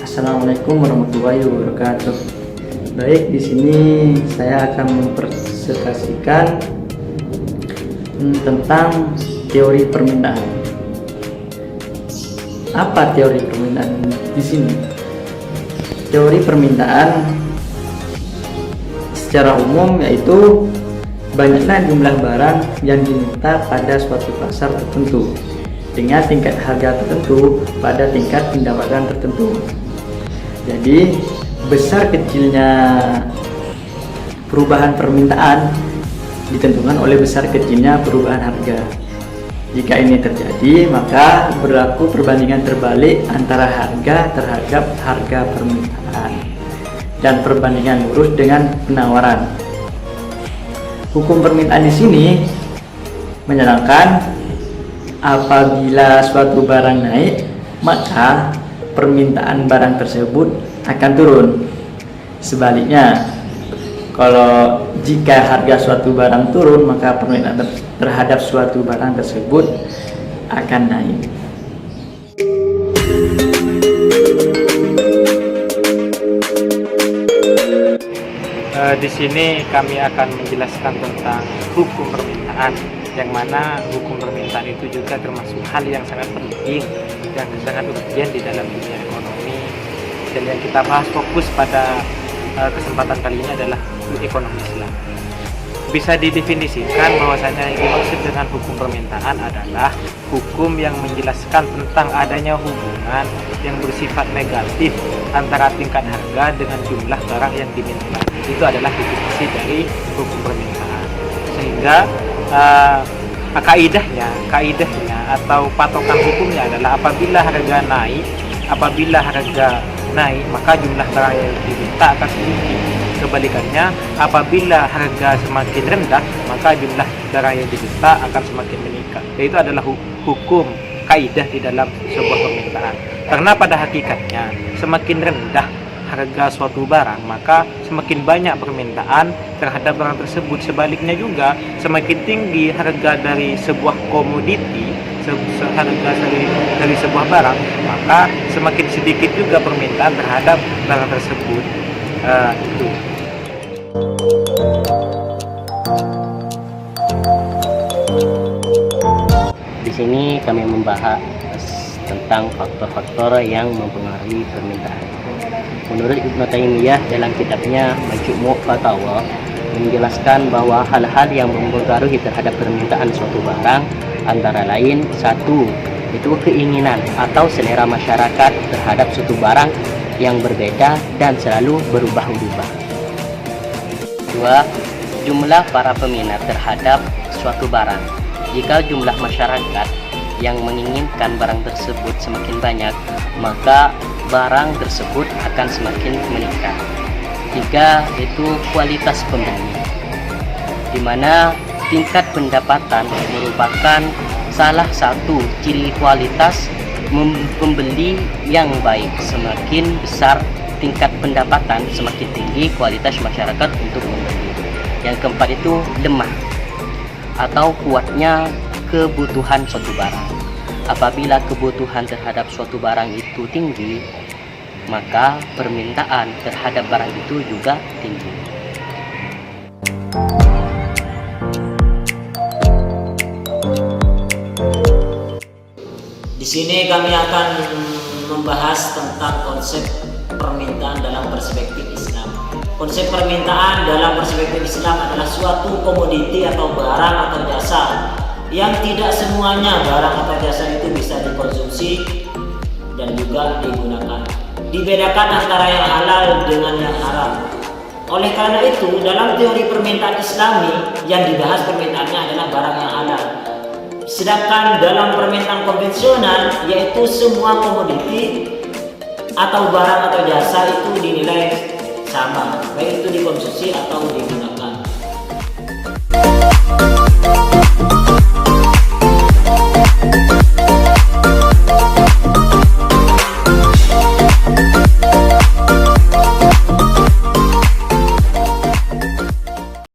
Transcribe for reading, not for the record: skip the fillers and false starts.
Assalamualaikum warahmatullahi wabarakatuh. Baik, di sini saya akan mempresentasikan tentang teori permintaan. Apa teori permintaan di sini? Teori permintaan secara umum yaitu banyaknya jumlah barang yang diminta pada suatu pasar tertentu dengan tingkat harga tertentu pada tingkat pendapatan tertentu. Jadi besar kecilnya perubahan permintaan ditentukan oleh besar kecilnya perubahan harga. Jika ini terjadi, maka berlaku perbandingan terbalik antara harga terhadap harga permintaan dan perbandingan lurus dengan penawaran. Hukum permintaan di sini menyatakan apabila suatu barang naik, maka permintaan barang tersebut akan turun. Sebaliknya, kalau jika harga suatu barang turun, maka permintaan terhadap suatu barang tersebut akan naik. Di sini kami akan menjelaskan tentang hukum permintaan, yang mana hukum permintaan itu juga termasuk hal yang sangat penting dan sangat urgent di dalam dunia ekonomi. Dan yang kita bahas fokus pada kesempatan kali ini adalah ekonomi Islam. Bisa didefinisikan bahwasanya yang dimaksud dengan hukum permintaan adalah hukum yang menjelaskan tentang adanya hubungan yang bersifat negatif antara tingkat harga dengan jumlah barang yang diminta. Itu adalah definisi dari hukum permintaan. Sehingga kaidahnya atau patokan hukumnya adalah apabila harga naik maka jumlah barang yang diminta akan sedikit. Kebalikannya, apabila harga semakin rendah maka jumlah barang yang diminta akan semakin meningkat. Itu adalah hukum kaidah di dalam sebuah permintaan. Karena pada hakikatnya semakin rendah harga suatu barang maka semakin banyak permintaan terhadap barang tersebut. Sebaliknya juga, semakin tinggi harga dari sebuah komoditi, harga dari sebuah barang, maka semakin sedikit juga permintaan terhadap barang tersebut. Itu. Di sini kami membahas tentang faktor-faktor yang mempengaruhi permintaan. Menurut Ibnu Taimiyah dalam kitabnya Majmu' Fatawa menjelaskan bahwa hal-hal yang mempengaruhi terhadap permintaan suatu barang antara lain: satu, itu keinginan atau selera masyarakat terhadap suatu barang yang berbeda dan selalu berubah-ubah. Dua, jumlah para peminat terhadap suatu barang. Jika jumlah masyarakat yang menginginkan barang tersebut semakin banyak, maka barang tersebut akan semakin meningkat. Tiga, itu kualitas pembeli, di mana tingkat pendapatan merupakan salah satu ciri kualitas pembeli yang baik. Semakin besar tingkat pendapatan, semakin tinggi kualitas masyarakat untuk membeli. Yang keempat itu lemah atau kuatnya kebutuhan suatu barang. Apabila kebutuhan terhadap suatu barang itu tinggi, maka permintaan terhadap barang itu juga tinggi. Di sini kami akan membahas tentang konsep permintaan dalam perspektif Islam. Konsep permintaan dalam perspektif Islam adalah suatu komoditi atau barang atau jasa yang tidak semuanya barang atau jasa itu bisa dikonsumsi dan juga digunakan. Dibedakan antara yang halal dengan yang haram. Oleh karena itu, dalam teori permintaan Islami yang dibahas permintaannya adalah barang yang halal. Sedangkan dalam permintaan konvensional, yaitu semua komoditi atau barang atau jasa itu dinilai sama, baik itu dikonsumsi atau